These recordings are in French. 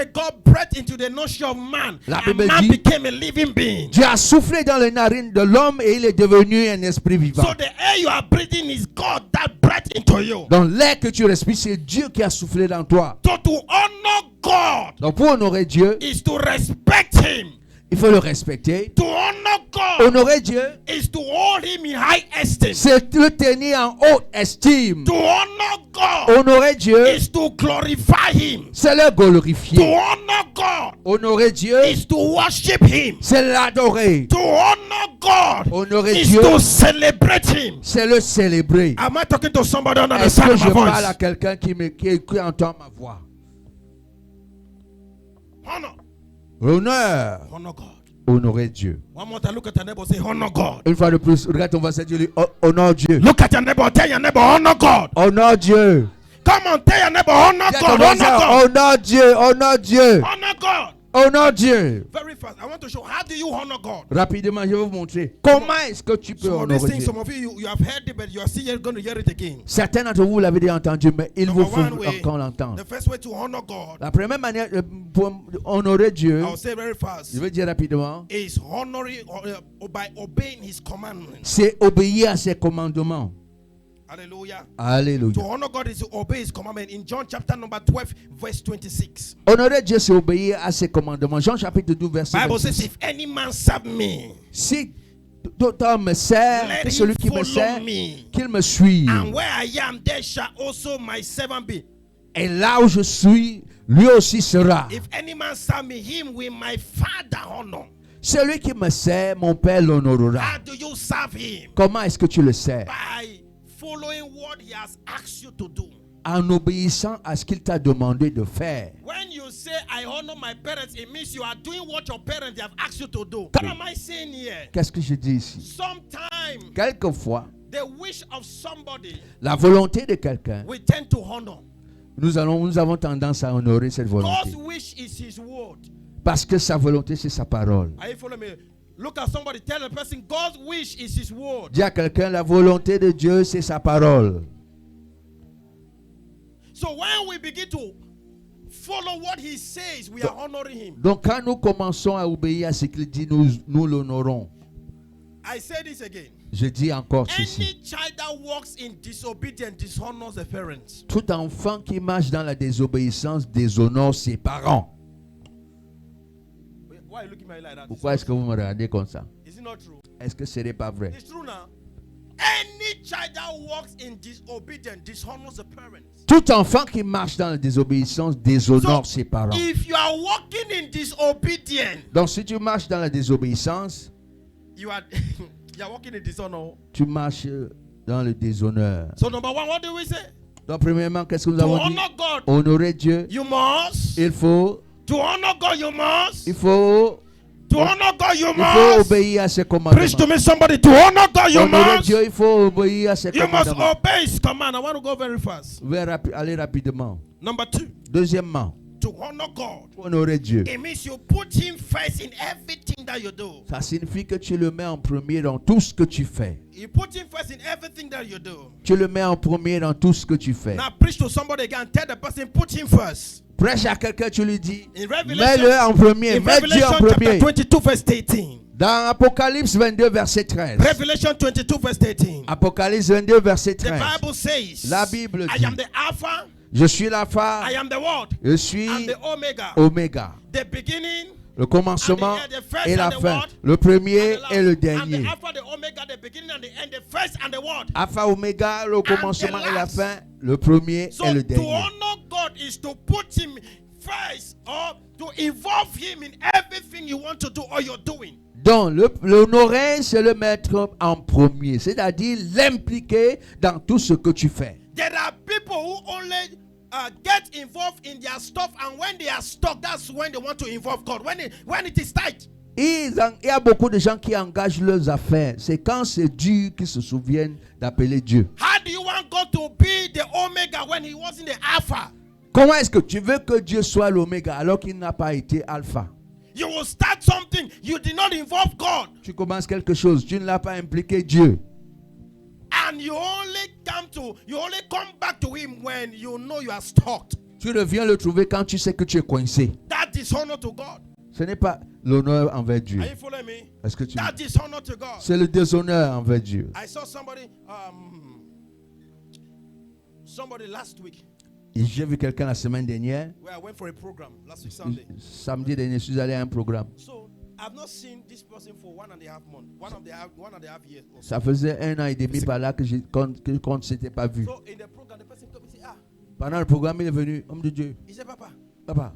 God breathed into the nostril of man, La and Bible man dit, became a living being. Dieu a soufflé dans les narines de l'homme et il est devenu un esprit vivant. So the air you are breathing is God that breathed into you. Donc l'air que tu respires, c'est Dieu qui a soufflé dans toi. So to honor God Donc pour honorer Dieu, is to respect Him. il faut le respecter. To honor God Honorer Dieu, is to hold Him in high esteem. c'est le tenir en haute estime. To honor God Honorer Dieu, is to glorify Him. c'est le To glorifier. honor God Honorer Dieu, is to worship Him. c'est l'adorer. To honor God Honorer is Dieu, to celebrate Him. c'est le célébrer. Am I talking to somebody under the Est-ce sound que of je my parle à voice? quelqu'un qui entend ma voix? Honor. Honneur. Honor God. Honorer Dieu. One more time, look at your neighbor, say honor God. Une fois de plus, regarde ton voisin, dis-lui, honore Dieu. Look at your neighbor, tell your neighbor, honor God. Honore Dieu. Come on, tell your neighbor, honor Dis à ton God, honor voisin, God. honore Dieu, honore Dieu, Honor God. honore Dieu. Very fast. I want to show how do you honor God. Rapidement, je vais vous montrer comment est-ce que tu peux Some of these honorer things, Dieu. some of you have heard it, but you are still going to hear it again. Certains d'entre vous l'avez déjà entendu, mais il vous Number faut one way, encore l'entendre. the first way to honor God, La première manière pour honorer Dieu, I'll say very fast, je vais dire rapidement, is honoring by obeying His commandments. c'est obéir à ses commandements. Hallelujah. Alléluia. To honor God is to obey His commandment. In John chapter number 12, verse 26. Honorer Dieu, c'est obéir à ses commandements. Jean chapitre 12, verset Bible 26. says, if any man serve me, Si tout homme me sert, let que him celui qui me follow sert, me. qu'il me suive. And where I am, there shall also my servant be. Et là où je suis, lui aussi sera. If any man serve me, him will my Father honor. Celui qui me sert, mon Père l'honorera. How do you serve him? Comment est-ce que tu le sers? By following what he has asked you to do. En obéissant à ce qu'il t'a demandé de faire. When you say I honor my parents, it means you are doing what your parents have asked you to do. What am I saying here? Qu'est-ce que je dis ici? Sometimes Quelquefois, the wish of somebody la volonté de quelqu'un, we tend to honor. nous avons tendance à honorer cette volonté. God's wish is His word. Parce que sa volonté, c'est sa parole. Are you following me? Look at somebody, tell a person God's wish is His word. Dis à quelqu'un, la volonté de Dieu, c'est sa parole. So when we begin to follow what He says, we are honoring Him. Donc quand nous commençons à obéir à ce qu'il dit, nous l'honorons. I say this again. Je dis encore ceci. Any child that walks in disobedience dishonors the parents. Tout enfant qui marche dans la désobéissance déshonore ses parents. Why are you looking at me like that? Pourquoi est-ce que vous me regardez comme ça? Is it not true? Est-ce que ce n'est pas vrai? It's true now. Any child that walks in disobedience dishonors the parents. Tout enfant qui marche dans la désobéissance déshonore ses parents. If you are walking in disobedience, Donc si tu marches dans la désobéissance, you are you are walking in dishonor. tu marches dans le déshonneur. So number one, what do we say? Donc premièrement, qu'est-ce que nous To avons dit? honor God, Honorer Dieu, you must. il faut To honor God, you must. To honor God, you il faut must. obéir à ses Preach commandements. to me, somebody. To honor God, you Honorer must. Dieu, il faut obéir à ses You must commandements. obey His command. I want to go very fast. Je vais aller rapidement. Number two, Deuxièmement, to honor God. honorer Dieu. It means you put Him first in everything that you do. Ça signifie que tu le mets en premier dans tout ce que tu fais. You put Him first in everything that you do. Tu le mets en premier dans tout ce que tu fais. Now preach to somebody again. Tell the person, put Him first. Prêche à quelqu'un, tu lui dis, In mets-le en premier, in mets Dieu Revelation en premier. chapter 22 verse 18. Dans Apocalypse 22, verset 13. Revelation 22 verse 18. Apocalypse 22, verset The 13. Bible says, La Bible I dit, am the Alpha, je suis l'alpha, I am the Word, je suis and the Omega, Oméga, the beginning, le commencement and the first et la and the fin, word, le premier and the et le last. And dernier. the Alpha, the Omega, the beginning and the end, the first and the Word. Alpha, Oméga, le commencement et la last. fin, le premier So et le to dernier. honor God is to put Him first, or to involve Him in everything you want to do or you're doing. Donc, l'honorer, c'est le mettre en premier, c'est-à-dire l'impliquer dans tout ce que tu fais. There are people who only get involved in their stuff, and when they are stuck, that's when they want to involve God. When it is tight. Il y a beaucoup de gens qui engagent leurs affaires. C'est quand c'est dur qu'ils se souviennent d'appeler Dieu. How do you want God to be the Omega when He wasn't the Alpha? Comment est-ce que tu veux que Dieu soit l'Oméga alors qu'il n'a pas été Alpha? You will start something, you did not involve God, Tu commences quelque chose, tu ne l'as pas impliqué Dieu. and you only come back to Him when you know you are stuck. Tu reviens le trouver quand tu sais que tu es coincé. That dishonor to God. Ce n'est pas l'honneur envers Dieu. Are you following me? Est-ce que tu... That dishonor to God. C'est le déshonneur envers Dieu. I saw somebody last week Et j'ai vu quelqu'un la semaine dernière. where I went for a program last week Sunday. Samedi dernier, je suis allé à un programme. So I've not seen this person for 1.5 months, one and a half years. Also. Ça faisait 1 an et demi par là qu'on ne s'était pas vu. So in the program, the person told me, say, Pendant le programme, il est venu, homme de Dieu. he said, Papa, Papa,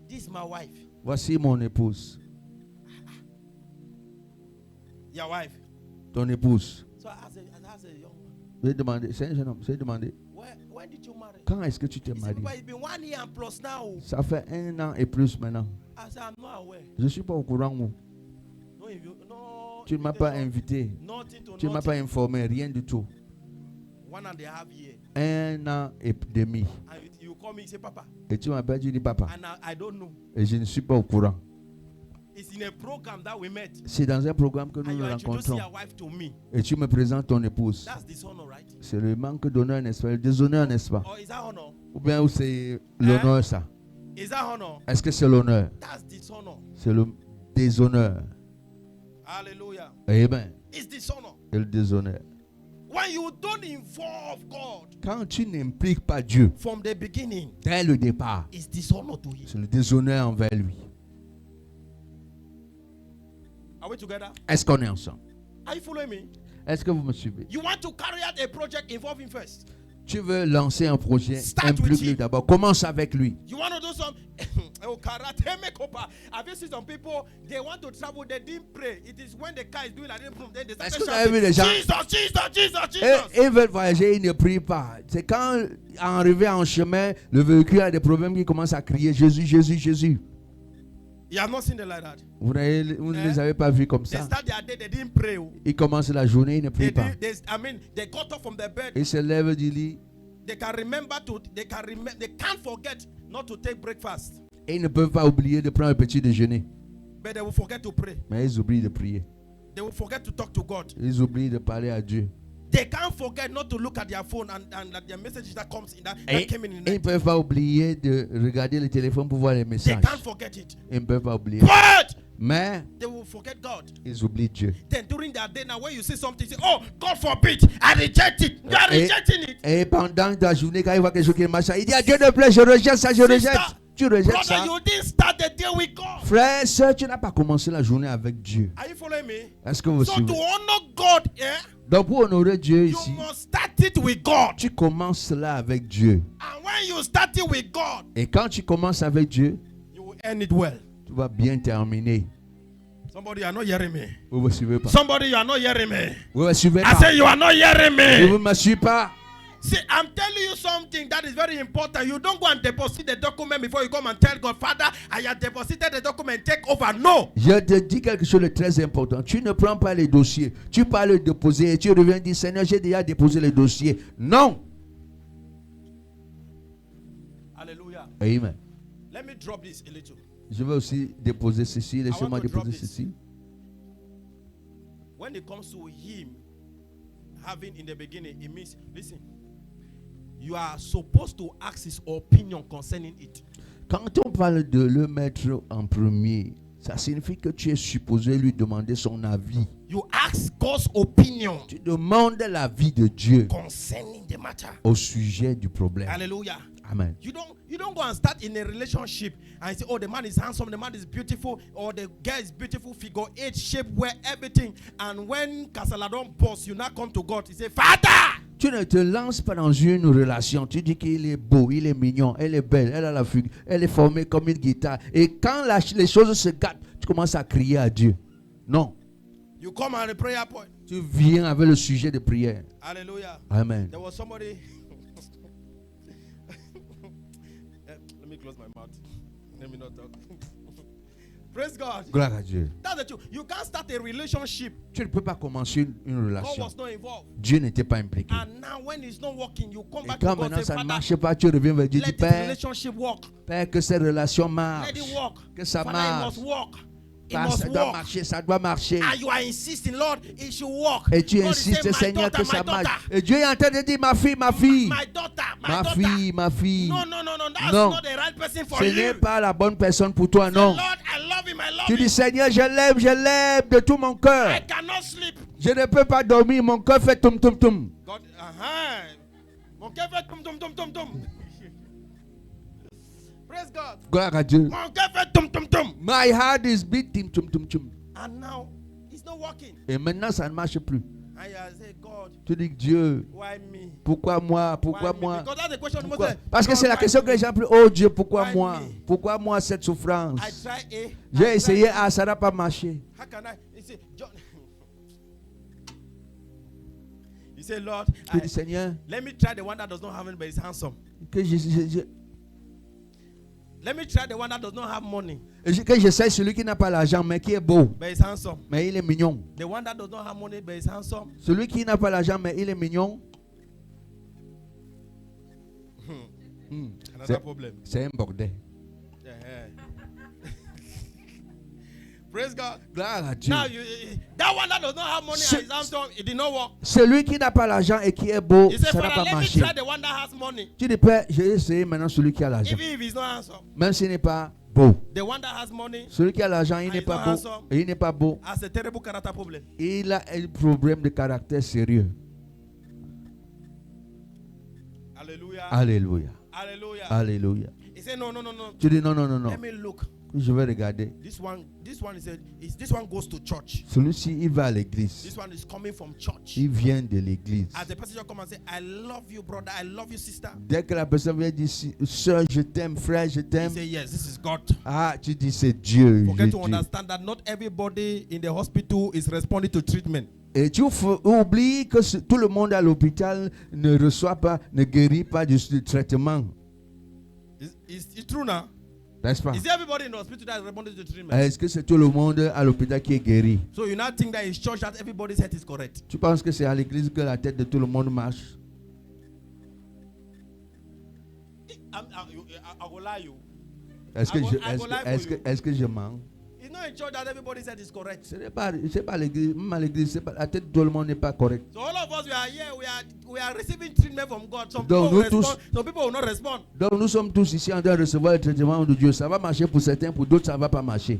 this is my wife. voici mon épouse. Your wife. Ton épouse. So I asked a young man, Je lui ai demandé, c'est un jeune homme, je lui ai demandé, when did you marry? quand est-ce que tu t'es He said, marié? Papa, it's been 1 year and plus now. Ça fait 1 an et plus maintenant. I said, I'm not aware. Je ne suis pas au courant. No, Tu ne m'as pas invitation, invité. nothing to Tu ne m'as pas nothing. informé, rien du tout. 1.5 years. 1 an et demi. And you call me, you say, Papa, Et tu m'appelles, tu dis papa. and I don't know. Et je ne suis pas au courant. It's in a program that we met. C'est dans un programme que nous And nous you're introducing rencontrons. your wife to me. Et tu me présentes ton épouse. That's dishonor, right? C'est le manque d'honneur, n'est-ce pas? Le déshonneur, n'est-ce pas? Or is that honor? Ou bien c'est l'honneur, ça? Is that honor? Est-ce que c'est l'honneur? That's dishonor. C'est le déshonneur. Hallelujah. Amen. It's dishonor. C'est le déshonneur. When you don't involve God Quand tu n'impliques pas Dieu from the beginning, dès le départ, it's dishonor to Him. c'est le déshonneur envers lui. Are we together? Est-ce qu'on est ensemble? Are you following me? Est-ce que vous me suivez? You want to carry out a project, involve Him first. Tu veux lancer un projet, Start with implique-le him. d'abord. Commence avec lui. You want to do some oh, karate makeover. Have you seen some people? They want to travel, they didn't pray. It is when the car is doing like this, then they Est-ce start que vous avez vu les gens? Jesus. Et ils veulent voyager, ils ne prient pas. C'est quand, arrivé en chemin, le véhicule a des problèmes, qu'ils commencent à crier Jésus, Jésus, Jésus. You have not seen them like that. Vous ne les avez pas vus comme They ça. start their day, they didn't pray. Ils commencent la journée, ils ne prient pas. They got up from their bed. Ils se lèvent du lit They can't forget not to take breakfast, et ils ne peuvent pas oublier de prendre un petit déjeuner. but they will forget to pray. Mais ils oublient de prier. They will forget to talk to God. Ils oublient de parler à Dieu. They can't forget not to look at their phone and that their messages that comes in that came in the Ils ne night. peuvent pas oublier de regarder le téléphone pour voir les They messages. can't forget it. Ils ne peuvent pas oublier. But Mais they will forget God. ils oublient Dieu. Then during that day, now when you say something, say, "Oh, God forbid, I reject it." You are rejecting it. Et pendant ta journée, quand il voit quelque chose qui marche, il dit à Dieu ne plaît, je rejette ça, je rejette. Tu rejettes Brother, ça. you didn't start the day with God. Frère, sœur, tu n'as pas commencé la journée avec Dieu. Are you following me? Est-ce que vous So suivez? to honor God, Donc pour honorer Dieu you ici, must start it with God. tu commences cela avec Dieu. And when you start it with God, Et quand tu commences avec Dieu, you will end it well. tu vas bien terminer. Somebody, you are not hearing me. Vous ne me suivez pas. Somebody, you are not hearing me. Vous ne me suivez I pas. say you are not hearing Vous me. ne me suivez pas. See, I'm telling you something that is very important. You don't go and deposit the document before you come and tell God, Father, I have deposited the document, take over. No. Je te dis quelque chose de très important. Tu ne prends pas les dossiers. Tu pars le déposer et tu reviens dire, Seigneur, j'ai déjà déposé les dossiers. Non. Hallelujah. Amen. Let me drop this a little. Je vais aussi déposer ceci. Laissez-moi want to drop déposer this. ceci. When it comes to Him having in the beginning, it means, listen, you are supposed to ask His opinion concerning it. Quand on parle de le mettre en premier, ça signifie que tu es supposé lui demander son avis. You ask God's opinion Tu demandes l'avis de Dieu concerning the matter. au sujet du problème. Hallelujah. Amen. You don't go and start in a relationship and say, oh, the man is handsome, the man is beautiful, or the girl is beautiful, figure 8 shape, wear everything. And when Casaladon boss, you now come to God, you say, Father! Tu ne te lances pas dans une relation. Tu dis qu'il est beau, il est mignon, elle est belle, elle a la figure, elle est formée comme une guitare. Et quand les choses se gâtent, tu commences à crier à Dieu. Non. You come on a prayer point. Tu viens avec le sujet de prière. Hallelujah. Amen. There was somebody. Let me close my mouth. Let me not talk. Praise God. Gloire à Dieu. That's the truth. You can't start a relationship. Tu ne peux pas commencer une God relation. was not involved. Dieu n'était pas impliqué. And now when it's not working, you come Et back quand to God maintenant and say, ça ne Father, marche pas, tu reviens vers Dieu, let dis this Père, relationship work. Père, que cette relation Let marche. it work. Que ça Father, it marche. must work. It must walk. Ça doit marcher. And you are insisting, Lord, it should walk. Et tu God is insistes, saying, Seigneur, que ça my marche. daughter, Et Dieu est en train de dire, ma fille, ma fille. my daughter, my Ma daughter. fille, ma fille. No, no, no, no. That's Non. not the right person for Ce you. n'est pas la bonne personne pour toi, Say, non. Lord, I love him, I love Tu him. dis, Seigneur, je l'aime de tout mon I cœur. cannot sleep. Je ne peux pas dormir, mon cœur fait tum tum tum. God, Mon cœur fait tum tum tum tum tum. Praise God. Gloire à Dieu. Mon cœur fait tum tum tum. My heart is beating tum tum tum. And now, it's not working. Et maintenant, ça ne marche plus. And you say, God, Tu dis, Dieu, why me? pourquoi moi? Pourquoi Why me? moi? Because that's the question. Pourquoi? Most say, Parce que God, c'est la why question me? que les gens posent. Oh Dieu, pourquoi Why moi? me? Pourquoi moi cette souffrance? I try A. J'ai essayé, ah, ça n'a pas marché. How can I? You say, John. You say, Lord, Tu dis, Seigneur, let me try the one that does not have it, but is handsome. que Let me try the one that does not have money, que j'essaie celui qui n'a pas l'argent, mais qui est beau, but is handsome. mais il est mignon. The one that does not have money, but is handsome. Celui qui n'a pas l'argent, mais il est mignon. Another problem. C'est un bordel. Praise God. Gloire à Dieu. Now, that one that does not have money and is handsome, it did not work. Celui qui n'a pas l'argent et qui est beau, He said, ça n'a Father, pas let me marché. try the one that has money. Tu dis, Père, j'ai essayé maintenant celui qui a l'argent. Even if he's not handsome. Même s'il n'est pas beau. The one that has money Celui qui a l'argent, il And n'est he's pas not beau. handsome. Et il n'est pas beau. has a terrible character problem. Il a un problème de caractère sérieux. Hallelujah. Alléluia. Hallelujah. Alléluia. He said, no, no, no, no. Tu dis, non, non, non, non. Let me look. Je vais regarder. This one this one goes to church. Celui-ci, il va à l'église. This one is coming from church. Il vient de l'église. As the person come and say, I love you, brother. I love you, sister. Dès que la personne vient dire, sœur, je t'aime, frère, je You t'aime. say, yes, this is God. Ah, tu dis, c'est Dieu. Forget to Dieu. understand that not everybody in the hospital is responding to treatment. Et tu oublies que tout le monde à l'hôpital ne reçoit pas, ne guérit pas du traitement. It's true now. N'est-ce pas? Is everybody in the hospital that is responding to treatment? Est-ce que c'est tout le monde à l'hôpital qui est guéri? So you now think that it's church that everybody's head is correct? Tu penses que c'est à l'église que la tête de tout le monde marche? I will lie you. Est-ce que je mens? It's not in church that everybody's head is correct. Ce n'est pas l'église, même à l'église, la tête de tout le monde n'est pas correcte. So all of us, we are here, we are receiving treatment from God. Some Donc, people will nous respond, some people will not respond. Donc nous sommes tous ici en train de recevoir le traitement de Dieu. Ça va marcher pour certains, pour d'autres ça ne va pas marcher.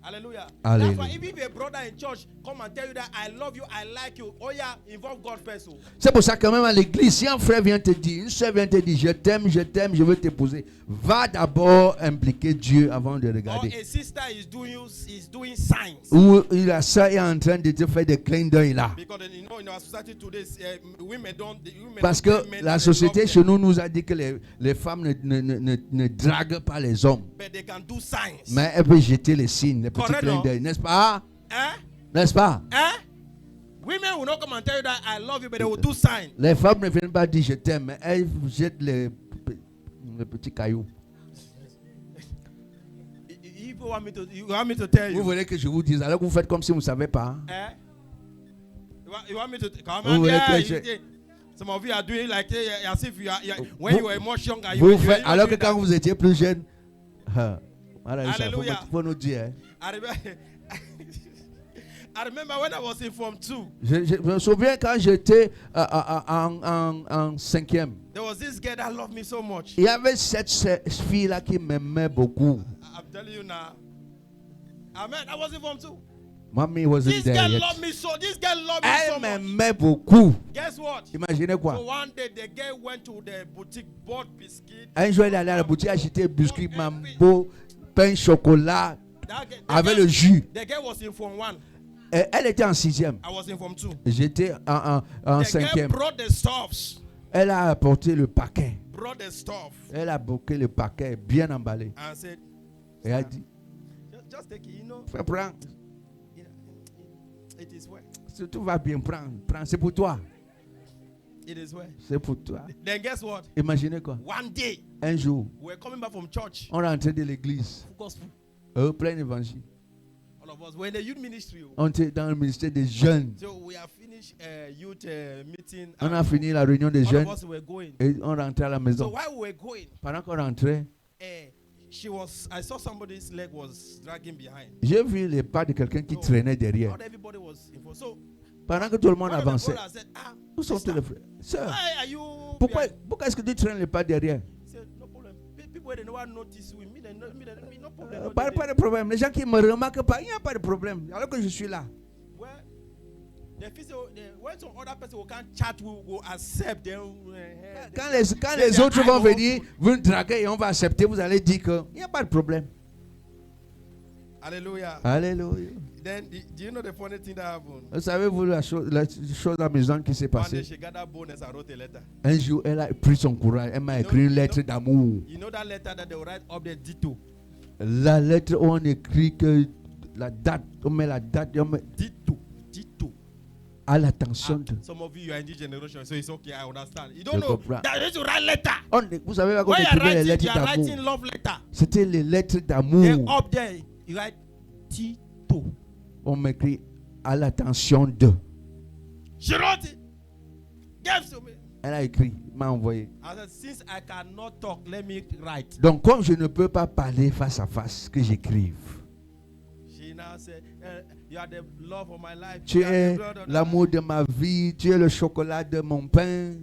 Hallelujah. Hallelujah. That's why if a brother in church come and tell you that I love you, I like you, oh yeah, involve God first. Oh. C'est pour ça que même à l'église, si un frère vient te dire, une soeur vient te dire, je t'aime, je veux t'épouser, va d'abord impliquer Dieu avant de Or regarder. a sister is doing signs. Ou la soeur est en train de te faire des clins d'œil là. Because you know in our society today, women don't. Parce don't que tell men la that they société love chez them, nous a dit que les femmes ne draguent pas les hommes. but they can do signs. Mais elles peuvent jeter les signes, les petits Correct, clins non? d'œil, n'est-ce pas? Eh? N'est-ce pas? Eh? Women will not come and tell you that I love you, but they will do signs. Les femmes ne viennent pas dire je t'aime, mais elles jettent les petits cailloux. If you want me to tell Vous you. voulez que je vous dise, alors que vous faites comme si vous ne savez pas. Eh? You want me to come Vous on? voulez Yeah, que some of you are doing like as if you are when Vous- you were much younger. Vous faites, alors que quand vous étiez plus jeune, voilà, ça, Alléluia. faut nous dire. I remember, I remember when I was in Form 2, Je me souviens quand j'étais en cinquième. there was this girl that loved me so much. Il y avait cette fille-là qui m'aimait beaucoup. I'm telling you now. Amen. I was in Form 2. Mommy wasn't This there girl yet. loved me so. This girl loved me Elle so much. m'aimait beaucoup. Guess what? Imaginez So quoi? one day the girl went to the boutique, bought biscuit. Un jour, elle est allée à la boutique acheter biscuits, mambo, pain, chocolat, avec le jus. The girl was in Form 1. Et elle était en sixième. I was in Form 2. J'étais en The girl cinquième. brought the stuffs. Elle a apporté le paquet. Brought the stuff. Elle a bloqué le paquet bien emballé. And said, Et elle a dit, just take it, you know. prends, It is well. si tout va bien, prends, c'est pour toi. It is well. C'est pour toi. Then guess what? Imaginez quoi? One day, Un jour, we were coming back from church. on rentrait de l'église, Gospel. plein d'évangile. All of us were in the youth ministry. On était dans le ministère des jeunes. So we have finished youth meeting. On a fini la réunion des all jeunes of us were going. et on rentrait à la So maison. while we were going, Pendant qu'on rentrait, I saw somebody's leg was dragging behind. J'ai vu les pas de quelqu'un qui No. traînait derrière. Not everybody was involved. So Pendant que tout le monde one of the avançait. brothers said, Où sont tous sister, les frères? Sœur, why are you pourquoi behind? est-ce que tu traînes les pas derrière? He said, no problem. People they never notice me. No problem. No Pas delay. de problème. Les gens qui me remarquent pas, il n'y a pas de problème. Alors que je suis là. Well, when some other person who can't chat will accept them. Quand les autres vont venir, vous nous draguer et on va accepter, vous allez dire qu'il n'y a pas de problème. Hallelujah. Alléluia. Then do you know the funny thing that happened? Vous savez-vous la chose amusante qui s'est One day passée? she gathered boldness and wrote a letter. Un jour, elle a pris son courage. Elle m'a écrit une lettre d'amour. You know that letter that they will write up there, Dito. La lettre où on écrit que la date, on met la date, on met Dito. à l'attention de. Some of you are in this generation, so it's okay. I understand. You Je don't know comprends. that you need to write letter. Vous savez à quoi on When you are écrivait les writing, lettres you are writing d'amour? love letter. C'était les lettres Then d'amour. up there, you write Tito. On m'écrit à l'attention de. She wrote it. Gave to me. Elle a écrit, m'a envoyé. I said, since I cannot talk, let me write. Donc, comme je ne peux pas parler face à face, que j'écrive. She now said, you are the love of my life. Tu You are the es blood of l'amour de ma vie, tu es le chocolat de mon pain,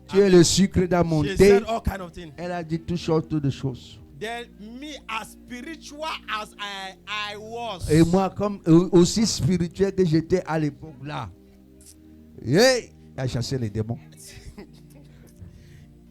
tu es le sucre dans mon She thé. said all kind of things. Elle a dit toutes sortes de choses. Then me, as spiritual as I was, Et moi, comme aussi spirituel que j'étais à l'époque là, hey, elle a chassé les démons.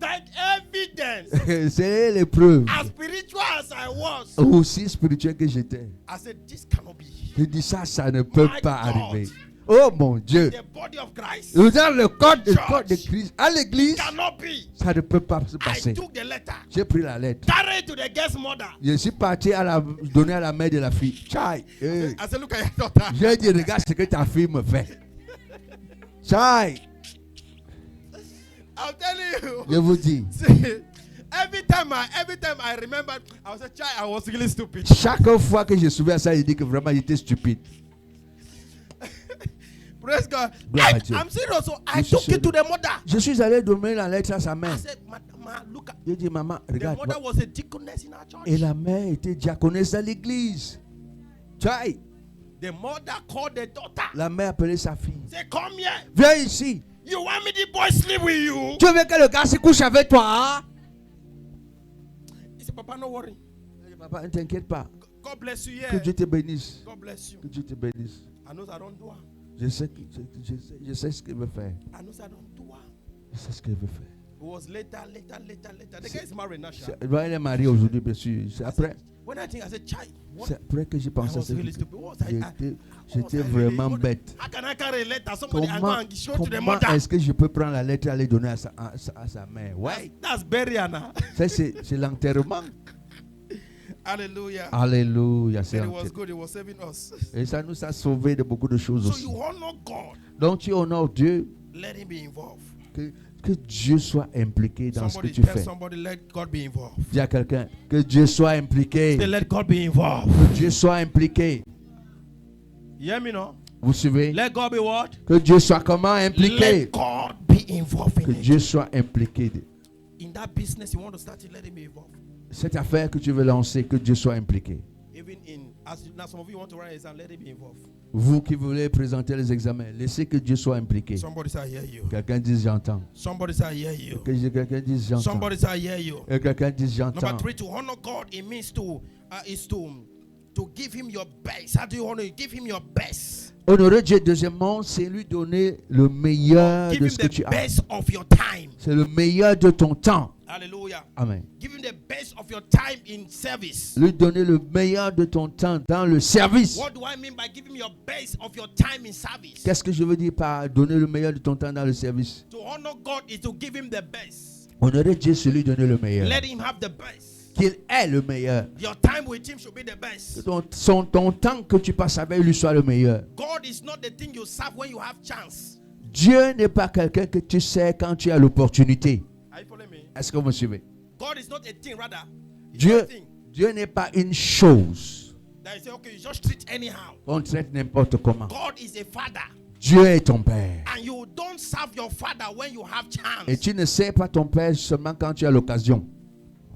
that evidence, C'est les preuves. as spiritual as I was, Aussi spirituel que j'étais. I said, this cannot be. Je dis ça ne peut My pas God. arriver. Oh mon Dieu. The body of Christ Dans le corps Church. de Christ, à l'église, cannot be. ça ne peut pas se I passer. took the letter, J'ai pris la lettre. carried to the guest mother. Je suis parti à donner à la mère de la fille. Chai. Hey. I said, look at your daughter. J'ai dit, regarde ce que ta fille me fait. Chai. I'm telling you. Je vous dis, See, every time I remember, I was a child, I was really stupid. chaque fois que je souviens ça, je dis que vraiment j'étais stupide. Praise God. Gloire à Dieu. I'm serious. So I Je suis took it to sérieux. the mother. Je suis allé donner la lettre à sa I mère. said, Mama, look at. J'ai dit, maman, The regarde. mother was a deaconess in our church. Et la mère était diaconesse à l'église. Chai. The mother called the daughter. La mère appelait sa fille. Say, come here. Viens ici. You want me the boy sleep with you? Tu veux que le gars se couche avec toi? Hein? He said, Papa, no worry. Je dis, papa, ne t'inquiète pas. God bless you. Que Yeah. Dieu te bénisse. God bless you. Que Dieu te bénisse. I know I don't do it. Je sais ce qu'il veut faire. I know I don't do it. Je sais ce qu'il veut faire. It was later. The guy is married now. Sha. Il est marié aujourd'hui, bien sûr. C'est après, When I think, I said, Chai, what? c'est après que j'ai I pensé à was ce really que stupid. What was I? j'étais was I vraiment really- bête. How can I carry a letter? Somebody I go Comment, and show to the comment mother. est-ce que je peux prendre la lettre et aller donner à sa mère? Ouais. That's burial now. Ça, c'est l'enterrement. Hallelujah. Alléluia. C'est And it was l'enterrement. good. It was saving us. Et ça nous a sauvés de beaucoup de choses So aussi. you honor God. Donc tu honores Dieu, Let Him be involved. que Dieu soit impliqué dans ce que Somebody tu tell fais. somebody, let God be involved. Dis à quelqu'un que Dieu soit impliqué. Say, let God be involved. Que Dieu soit impliqué. You hear me now? Vous suivez? Let God be what? Que Dieu soit comment impliqué? Let God be involved Que in it. Dieu soit impliqué. In that business you want to start it, let Him be involved. Cette affaire que tu veux lancer, que Dieu soit impliqué. Even in, now some of you want to write an exam, let Him be involved. Vous qui voulez présenter les examens, laissez que Dieu soit impliqué. Somebody say, I hear you. Quelqu'un dise j'entends. Somebody say, I hear you. Que quelqu'un dise j'entends. Somebody say, I hear you. Et quelqu'un dise j'entends. Number 3, to honor God, it means to give Him your best. How do you honor? You give Him your best. Honorer Dieu, deuxièmement, c'est lui donner le meilleur Give de Him ce que the tu as. best of your time. C'est le meilleur de ton temps. Hallelujah. Amen. Give Him the best of your time in service. Lui donner le meilleur de ton temps dans le service. What do I mean by giving your best of your time in service? Qu'est-ce que je veux dire par donner le meilleur de ton temps dans le service? To honor God is to give Him the best. Honorer Dieu, c'est lui donner le meilleur. Let Him have the best. Qu'il est le meilleur. Your time with Him should be the Que best. ton temps que tu passes avec lui soit le meilleur. God is not the thing you serve when you have chance. Dieu n'est pas quelqu'un que tu sais quand tu as l'opportunité. Are you following me? Est-ce que vous me suivez? God is not a thing, rather. It's Dieu, not a thing Dieu n'est pas une chose that you say, okay, you just treat anyhow. qu'on traite n'importe comment. God is a father. Dieu est ton Père. And you don't serve your father when you have Et chance. tu ne sais pas ton Père seulement quand tu as l'occasion.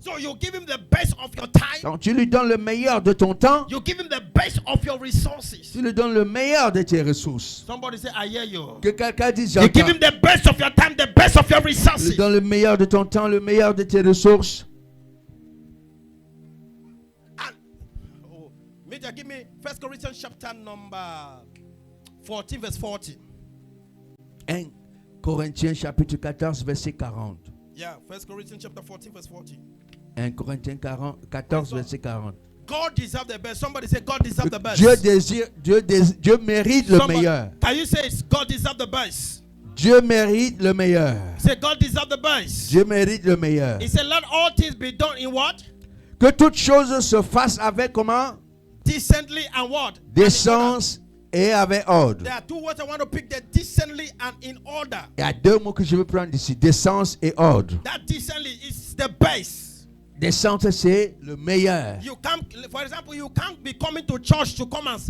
So you give Him the best of your time. Donc tu lui donnes le meilleur de ton temps, You give him the best of your resources. tu lui donnes le meilleur de tes ressources. Somebody say, I hear you. Que quelqu'un dise, You j'entends. give him the best of your time, the best of your Tu lui resources. donnes le meilleur de ton temps, le meilleur de tes ressources. And, oh, Major, give me 1 Corinthians chapter number 14, verse 40. 1 Corinthiens chapitre 14, verset 40. Yeah, 1 Corinthians chapter 14, verse 40. 1 Corinthiens 14, verset 40. God deserves the best. Somebody say, God deserves the best. Dieu mérite le Somebody- meilleur. Can you say, God deserves the best? Dieu mérite le meilleur. Say, God deserves the best. Dieu mérite le meilleur. He said, let all things be done in what? Que toutes choses se fassent avec comment? Decently and what? And in order. Décence et avec ordre. There are two words I want to pick there, decently and in order. Il y a deux mots que je veux prendre ici. Décence et ordre. That decently is the best. Décence, c'est le meilleur. You can't, for example, you can't be coming to church to come and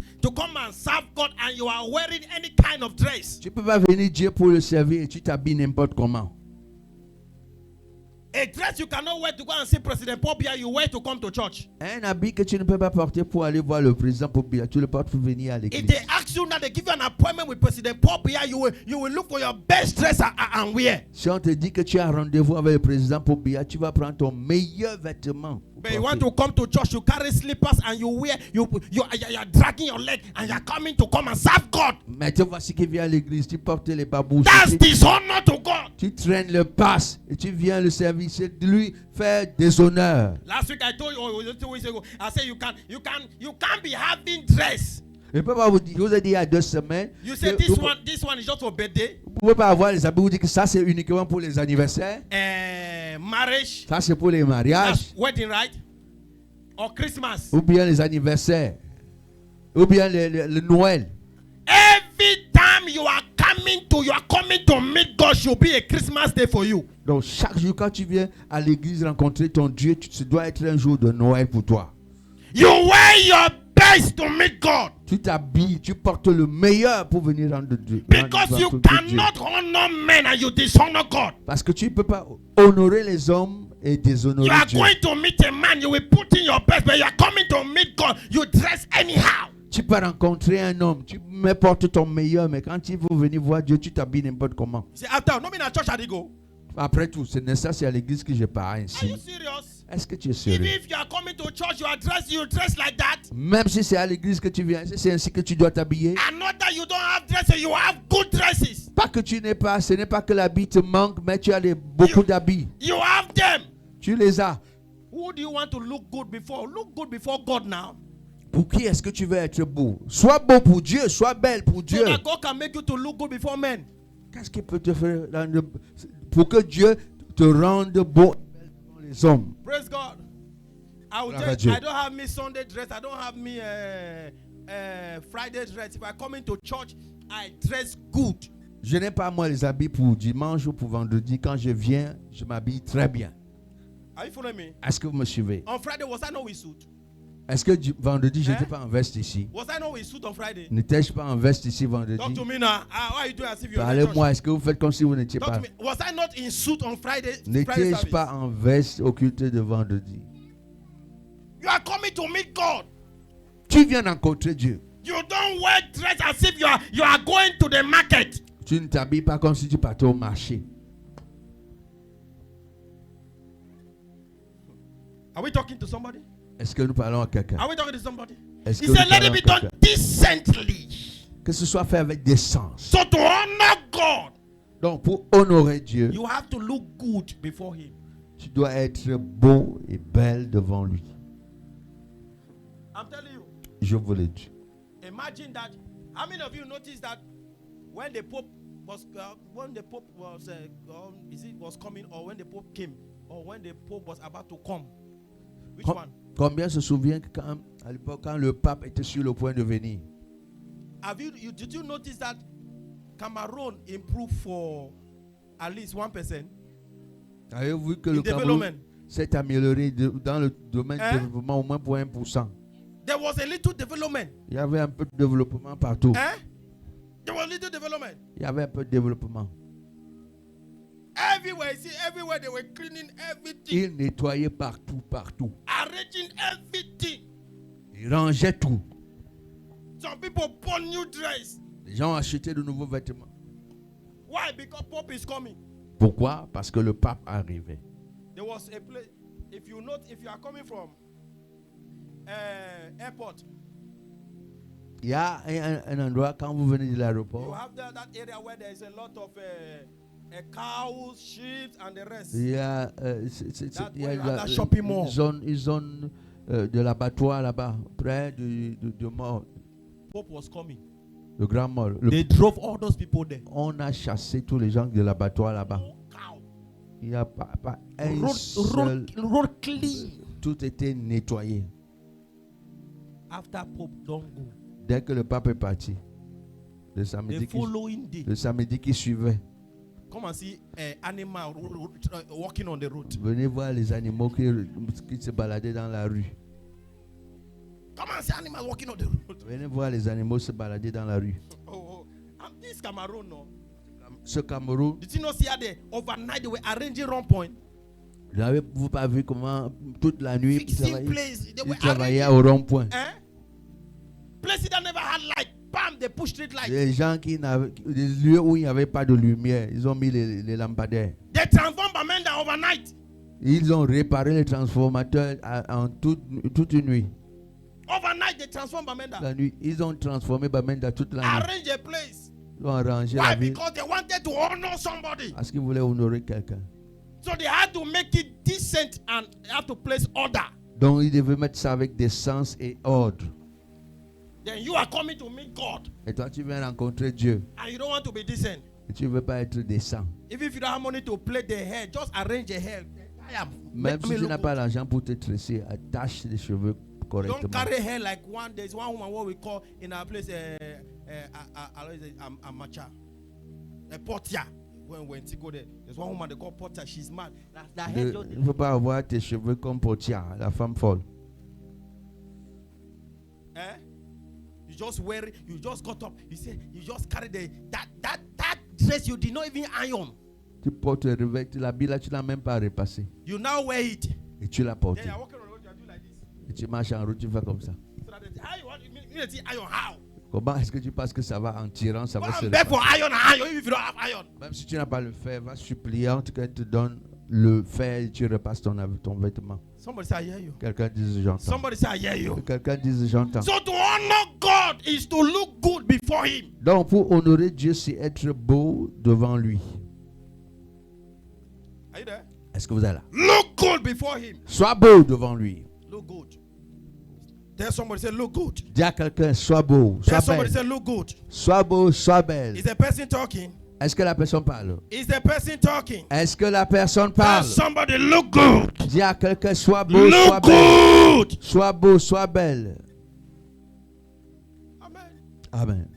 serve God and you are wearing any kind of dress. Tu peux pas venir Dieu pour le servir et tu t'habilles n'importe comment. A dress you cannot wear to go and see President Paul Biya, you wear to come to church. Un habit que tu ne peux pas porter pour aller voir le président Popia, tu le portes pour venir à If l'église. they ask you now, they give you an appointment with President Paul Biya, you will look for your best dress and wear. Si on te dit que tu as rendez-vous avec le président Popia, tu vas prendre ton meilleur vêtement. pour But you porter. want to come to church, you carry slippers and you wear, you're dragging your leg and you're coming to come and serve God. Mais te voici qui vient à l'église, tu portes les babouches, That's dishonor to God. tu traînes le passe et tu viens le servir, c'est de lui faire déshonneur. Last week I told you, or 2 weeks ago, I said you can't be having dress. Je ne peux pas vous dire, je vous ai dit il y a 2 semaines, You say que this vous one is just for birthday, ne pouvez pas avoir les habits, vous dites que ça c'est uniquement pour les anniversaires, marriage, ça c'est pour les mariages, that's wedding, right? Or Christmas. ou bien les anniversaires, ou bien le Noël. Every time you are coming to meet God should be a Christmas day for you. Donc chaque jour quand tu viens à l'église rencontrer ton Dieu, ça doit être un jour de Noël pour toi. You wear your best to meet God. Tu t'habilles, tu portes le meilleur pour venir rendre Dieu. Because rendre you grâce à Dieu. cannot honor men and you dishonor God. Parce que tu ne peux pas honorer les hommes et déshonorer You are Dieu. going to meet a man, you will put in your best, but you are coming to meet God, you dress anyhow. Tu peux rencontrer un homme, tu portes ton meilleur, mais quand il faut venir voir Dieu, tu t'habilles n'importe comment. You say, after, no me na church I dey go. Après tout, c'est à l'église que je pars Are ainsi. you serious? Est-ce que tu es Even sérieux? if you are coming to church, you dress like that. Même si c'est à l'église que tu viens, c'est ainsi que tu dois t'habiller. And not that you don't have dresses, you have good dresses. Pas que ce n'est pas que l'habit te manque, mais tu as beaucoup d'habits. You have them. Tu les as. Who do you want to look good before? Look good before God now. Pour qui est-ce que tu veux être beau? Sois beau pour Dieu, sois belle pour So Dieu. that God can make you to look good before men. Qu'est-ce qui peut te faire pour que Dieu te rende beau et belle devant les hommes? Praise God. I will Gloire tell à you, Dieu. I don't have me Sunday dress. I don't have me Friday dress. If I come into church, I dress good. Je n'ai pas moi les habits pour dimanche ou pour vendredi. Quand je viens, je m'habille très bien. Are you following me? Est-ce que vous me suivez? On Friday, was I not with suit? Est-ce que vendredi, je Hein? n'étais pas en veste ici? Was I not with suit on Friday? N'étais-je pas en veste ici vendredi? Talk to me now. Why are you doing as if you're in Parlez-moi, church? est-ce que vous faites comme si vous n'étiez Talk pas? to me. Was I not in suit on Friday? Friday N'étais-je service? pas en veste au culte de vendredi? You are coming to meet God. Tu viens rencontrer Dieu. You don't wear dress as if you are going to the market. Tu ne t'habilles pas comme si tu partais au marché. Are we talking to somebody? Est-ce que nous parlons à quelqu'un? Are we talking to somebody? Est-ce He que said, nous let parlons it à be done quelqu'un? decently. Que ce soit fait avec décence. So to honor God, Donc pour honorer Dieu, you have to look good before Him. tu dois être beau et belle devant lui. I'm telling you. Je vous le dis. Imagine that. How many of you noticed that when the Pope was was coming, or when the Pope came, or when the Pope was about to come? Which one? Combien se souvient que à l'époque, quand le pape était sur le point de venir? Did you notice that Cameroon improved for at least 1%? Avez-vous vu que In le Cameroun development. s'est amélioré dans le domaine Hein? du développement au moins pour 1%? There was a little development. Il y avait un peu de développement partout. Eh? There was little development. Il y avait un peu de développement. everywhere. You see, everywhere they were cleaning everything, Ils nettoyaient partout, partout. arranging everything. Ils rangeaient tout. Some people bought new dress. Les gens achetaient de nouveaux vêtements. Why? Because Pope is coming. Pourquoi? Parce que le pape arrivait. There was a place. If you are coming from airport, Il y a un endroit, quand vous venez de you l'aéroport, have that area where there is a lot of cows, sheep, and the rest. il y a, il y a that shopping mall. une zone de l'abattoir là-bas, près du mall, Pope was coming. le grand mall. They drove all those people there. On a chassé tous les gens de l'abattoir là-bas. No cow. Il n'y a pas un seul. Road clean. Tout était nettoyé. After Pope don't go, Dès que le pape est parti, le the samedi following day, qui suivait, come and see animal walking on the road. venez voir les animaux qui se baladaient dans la rue. Come and see animals walking on the road. Venez voir les animaux se balader dans la rue. Oh, this Cameroon, no. Ce Cameroun, Did you not see how they overnight they were arranging wrong point? n'avez-vous pas vu comment toute la nuit Fixing place. They were ils travaillaient arranging. au rond-point? Places that never had light. Bam, they pushed street light. Les gens des lieux où il n'y avait pas de lumière, ils ont mis les lampadaires. They transformed Bamenda overnight. Ils ont réparé les transformateurs en toute une nuit. Overnight, they transformed Bamenda. La nuit, ils ont transformé Bamenda toute la nuit. Arrange a place. Ils ont arrangé Why? la ville Because they wanted to honor somebody. parce qu'ils voulaient honorer quelqu'un. So they had to make it decent and they had to place order. Donc ils devaient mettre ça avec décence et ordre. Then you are coming to meet God Et toi, tu viens rencontrer Dieu. and you don't want to be decent. Et tu ne veux pas être décent. Even if you don't have money to plait the hair, just arrange the hair. Même si tu n'as pas l'argent pour te tresser, attache les cheveux Don't correctement. carry hair like one. There's one woman what we call in our place a macha, a portia. When you go there, there's one woman they call portia. She's mad. That hair just. Il ne faut pas avoir tes cheveux comme Portia, la femme folle. You just wear it. You just got up. You say you just carry that dress you did not even iron. Tu portes le réveil, l'habit là, tu ne l'as même pas repassé. You now wear it. Et tu l'as porté. Then you're walking on the road. You do like this. Et tu marches en route, tu fais comme ça. So that how you want you see iron how? Comment est-ce que tu penses que ça va en tirant, ça Go va se and beg for repasser? iron if you don't have iron. Même si tu n'as pas le fer, va supplier, en tout cas, te donne le fer et tu repasses ton vêtement. Somebody say I hear you. Quelqu'un dise j'entends. Somebody say I hear you. Quelqu'un dise j'entends. So to honor God is to look good before Him. Donc pour honorer Dieu, c'est être beau devant lui. Are you there? Est-ce que vous êtes là? Look good before Him. Sois beau devant lui. Look good. Tell somebody say look good. Dis à quelqu'un, sois beau, sois Tell somebody belle. say look good. Sois beau, sois belle. Is the person talking? Est-ce que la personne parle? Is the person talking? Est-ce que la personne Tell parle? somebody look good. Dis à quelqu'un, sois beau, sois Look belle. good. Sois beau, sois belle. Amen. Amen.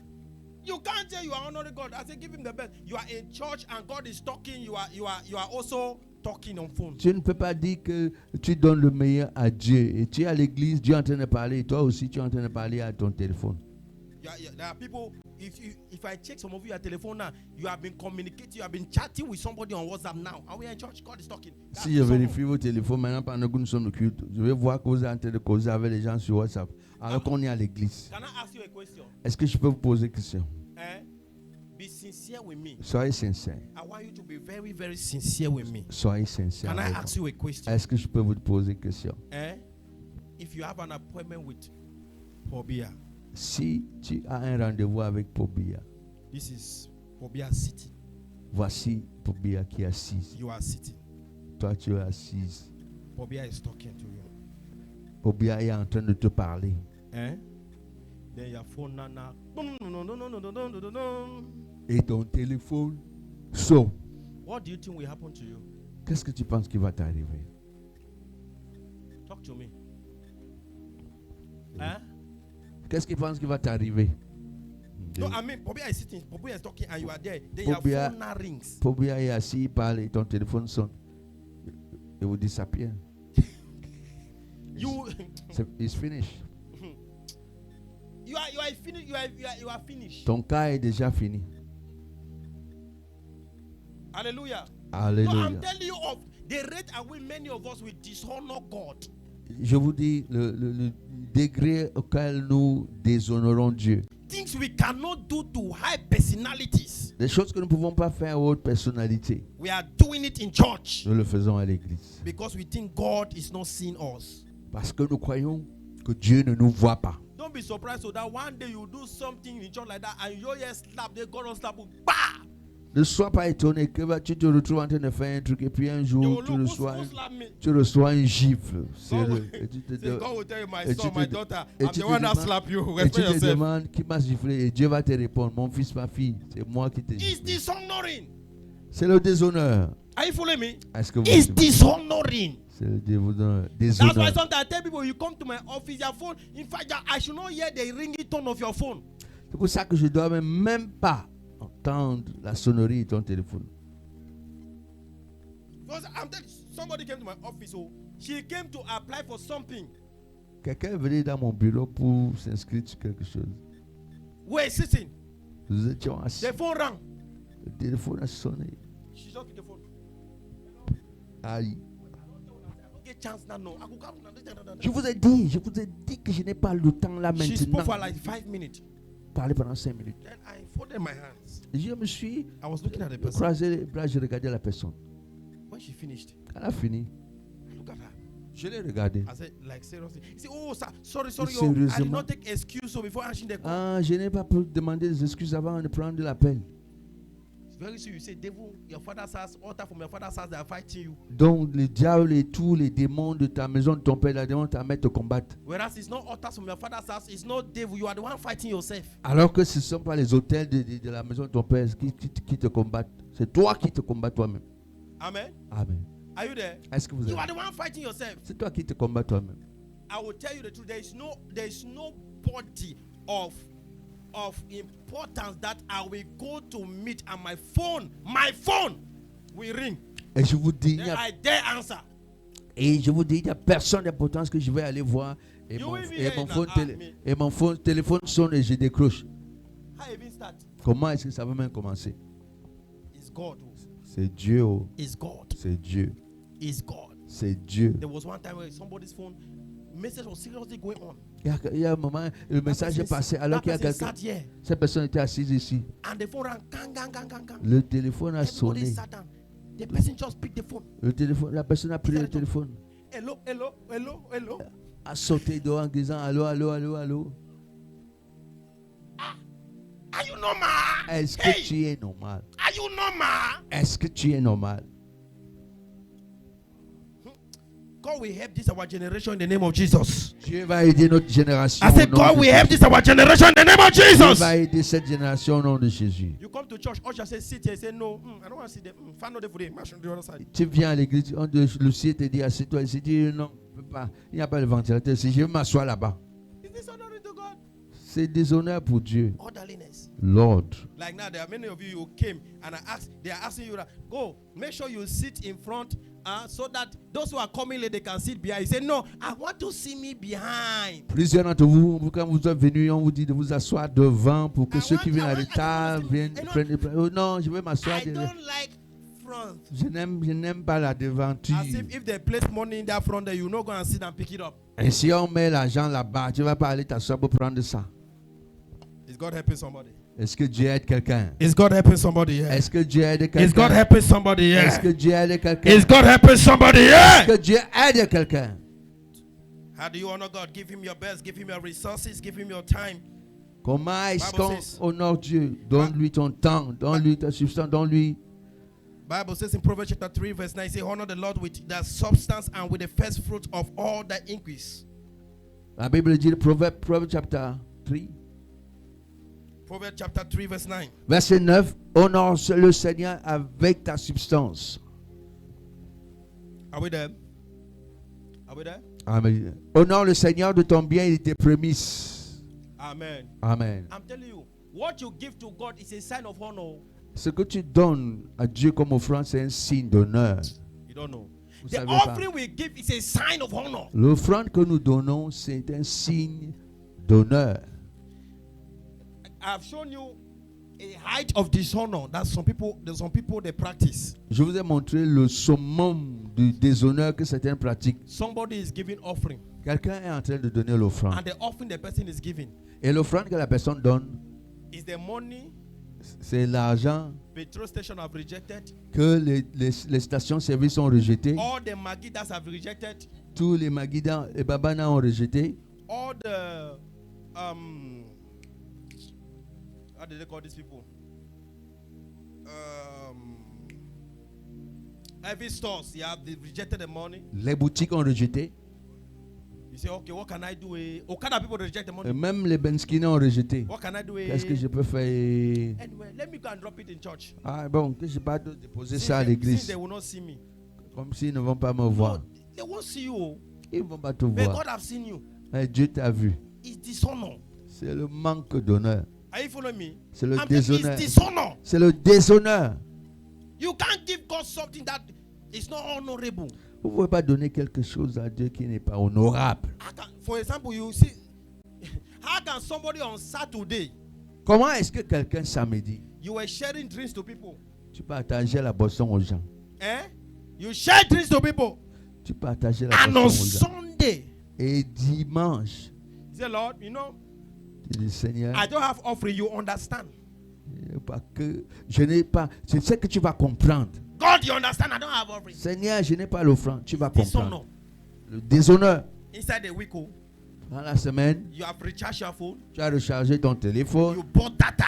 You can't say you are honoring God. I say give Him the best. You are in church and God is talking. You are also talking on phone. Tu ne peux pas dire que tu donnes le meilleur à Dieu. Et tu es à l'église, Dieu est en train de parler. Et toi aussi, tu es en train de parler à ton téléphone. There are people. If I check some of you at telephone now, you have been communicating. You have been chatting with somebody on WhatsApp now. And we are in church. God is talking. That's Si je someone. vérifie vos téléphones maintenant pendant que nous sommes au culte, je vais voir que vous êtes en train de causer avec les gens sur WhatsApp alors qu'on est à l'église. Can I ask you a question? Est-ce que je peux vous poser une question? Be sincere with me. Soyez sincère. I want you to be very, very sincere with me. Soyez sincère. Can I avec ask moi. you a question? Est-ce que je peux vous poser une question? If you have an appointment with Pobia, Si tu as un rendez-vous avec Pobia, this is Pobia sitting. voici Pobia qui est assise. You are sitting. Toi, tu es assise. Pobia is talking to you. Pobia est en train de te parler. Then your phone nana. Et ton téléphone sonne. What do you think will happen to you? Qu'est-ce que tu penses qui va t'arriver? Talk to me. Qu'est-ce que tu penses qui va t'arriver? No, I mean, Pobia is sitting. Pobia is talking, and you are there. Then Pobia- your phone now rings. Pobia est assis, il parle et ton téléphone sonne. Et vous disappear. You, It's finished. you are finished. You are finished. Ton cas est déjà fini. Hallelujah. No, Alléluia. I'm telling you of the rate at which many of us will dishonor God. Je vous dis le degré auquel nous déshonorons Dieu. Things we cannot do to high personalities. Des choses que nous ne pouvons pas faire aux hautes personnalités, We are doing it in church nous le faisons à l'église. because we think God is not seeing us. Parce que nous croyons que Dieu ne nous voit pas. Don't be surprised so that one day you do something in church like that and your ear slap, they God don't slap you. Bah! Ne sois pas étonné que tu te retrouves en train de faire un truc et puis un They jour will tu look, reçois, who slap me? tu reçois une gifle. God, Et tu te say, God will tell you, my et son, tu te- my daughter, et I'm tu the te one that demandes- slap you. et tu Respect te yourself. demandes qui m'a giflé et Dieu va te répondre, mon fils, ma fille, c'est moi qui t'ai It's giflé. dishonoring. C'est le déshonneur. Are you following me? Est-ce que vous It's dishonoring. C'est le déshonneur. That's why Déshonneur. sometimes I tell people, you come to my office, your phone. In fact, I should not hear the ringing tone of your phone. C'est pour ça que je ne dois même pas entendre la sonnerie de ton téléphone. Because I'm telling you, somebody came to my office, so she came to apply for something. Quelqu'un est venu dans mon bureau pour s'inscrire sur quelque chose. We're sitting. Nous étions assis. The phone rang. Le téléphone a sonné. She just picked the phone. Aïe. I don't get chance now. No, I could come. Je vous ai dit que je n'ai pas le temps là She spoke for maintenant. like 5 minutes. Parler pendant 5 minutes. Then I folded my hands. Je me suis I was looking at the person. croisé les bras, je regardais la personne. When she finished, Elle a fini. I look at her. Je l'ai regardé. I said, like seriously. He said, oh, sir, sorry. Oh, I did Sérieusement? not take excuse so before answering the call. Ah, je n'ai pas pu demander des excuses avant de prendre l'appel. Very soon you say, devil, your father's house, altar from your father's house, they are fighting you. Donc, le diable et tous les démons de ta maison, de ton père, la démon ta mère te combattent. Whereas it's not altars from your father's house, it's not devil. You are the one fighting yourself. Alors que ce ne sont pas les hôtels de la maison de ton père qui te combattent. C'est toi qui te combats toi-même. Amen. Amen. Are you there? Est-ce que vous You are êtes? the one fighting yourself. C'est toi qui te combats toi-même. I will tell you the truth. There is no body of importance that I will go to meet and my phone will ring. Et je vous dis, Then I dare answer. il n'y a personne d'importance que je vais aller voir. Et You mon, will be et here mon in phone an télé- army. et mon phone- téléphone sonne et je décroche. How even start? Comment est-ce que ça va même commencer? It's God. C'est Dieu. Oh. It's God. C'est Dieu. It's God. C'est Dieu. There was one time where somebody's phone message was seriously going on. Il y a un moment, le message est passé alors qu'il y a quelqu'un. sat here Cette personne était assise ici. and the phone rang. Gang, gang, gang, gang, gang. Le téléphone a Everybody sonné. sat down. The person just picked the phone. La personne a pris le téléphone. Hello. A sauté dehors en disant allô, allô, allô, allô. Are you normal? Est-ce que Hey, tu es normal? are you normal? Est-ce que tu es normal? God will help this our generation in the name of Jesus. Dieu va aider notre génération. I said, au nom God de will help Jésus. this our generation in the name of Dieu Jesus. va aider cette génération au nom de Jésus. You come to church, usher say sit here, say no, I don't want to sit there. Find out for the march on the other side. Tu viens à l'église, le ciel te dit assieds-toi ici. Tu dis non, je peux pas. Il n'y a pas de ventilateur ici. Je vais m'asseoir là-bas. Is this honoring to God? C'est déshonneur pour Dieu. Orderliness. Lord. Like now, there are many of you who came and they are asking you that go, make sure you sit in front so that those who are coming late they can sit behind. You say, no, I want to see me behind. Plusieurs d'entre vous, quand vous êtes venus, on vous dit de vous asseoir devant pour que I ceux want- qui viennent I à want- l'état I don't- viennent I don't- prendre. Oh non, je vais m'asseoir I derrière. don't like front. Je n'aime pas la devanture. As if they place money in that front there, you not go and sit and pick it up. Et si on met l'argent là-bas, tu ne vas pas aller t'asseoir pour prendre ça. Is God helping somebody? Est-ce que Dieu aide quelqu'un? Is God helping somebody here? Est-ce que Dieu aide Is God quelqu'un? helping somebody Est-ce que here? Dieu aide quelqu'un? Is God helping somebody Est-ce here? que Dieu aide quelqu'un? How do you honor God? Give him your best, give him your resources, give him your time. Comment est-ce Bible qu'on says- honore Dieu? Donne-lui ton temps, donne-lui ta substance, donne-lui. Bible says in Proverbs chapter 3 verse 9, say honor the Lord with the substance and with the first fruit of all the increase. La Bible dit, Proverbe chapter 3, Proverbs chapter 3 verse 9. verset 9, honore le Seigneur avec ta substance. Are we there? Are we there? Amen. Honore le Seigneur de ton bien et de tes prémices. Amen. Amen. I'm telling you, what you give to God is a sign of honor. Ce que tu donnes à Dieu comme offrande, c'est un signe d'honneur. You don't know. Vous The savez pas. offering we give is a sign of honor. L'offrande que nous donnons, c'est un signe d'honneur. I've shown you a height of dishonor that there's some people they practice. Je vous ai montré le summum du déshonneur que certains pratiquent. Somebody is giving offering, Quelqu'un est en train de donner l'offrande. and the offering the person is giving Et l'offrande que la personne donne, is the money c'est l'argent petrol station have rejected, que les stations-service ont rejeté. all the magidas have rejected, Tous les Magida et Babana ont rejeté. all the how do they call these people? Every stores, they've rejected the money. Les boutiques ont rejeté. You say, okay, what can I do? What kind of people reject the money? Et même les Benskina ont rejeté. What can I do? Qu'est-ce que je peux faire? Anyway, let me go and drop it in church. Ah bon, que je pas déposer Since ça à since l'église. they will not see me. Comme s'ils ne vont pas me voir. No, they won't see you. Ils ne vont pas te But voir. God have seen you. Mais Dieu t'a vu. It's dishonor. C'est le manque d'honneur. Are you following me? C'est le I'm saying déshonneur. it's dishonor. C'est le déshonneur. You can't give God something that is not honorable. Vous ne pouvez pas donner quelque chose à Dieu qui n'est pas honorable. For example, you see, how can somebody on Saturday, Comment est-ce que quelqu'un samedi, you were sharing drinks to people? tu partageais la boisson aux gens? You share drinks to people. Tu partageais la And on boisson aux gens. Sunday, Et dimanche, you say, Lord, you know, tu dis Seigneur, I don't have offering, you understand. je n'ai pas. C'est ce que tu vas comprendre. God, you understand, I don't have offering. Seigneur, je n'ai pas l'offrande. Tu vas comprendre. Dishonor. Le déshonneur. Inside the week, Dans la semaine, you have recharged your phone, tu as rechargé ton téléphone, you bought data.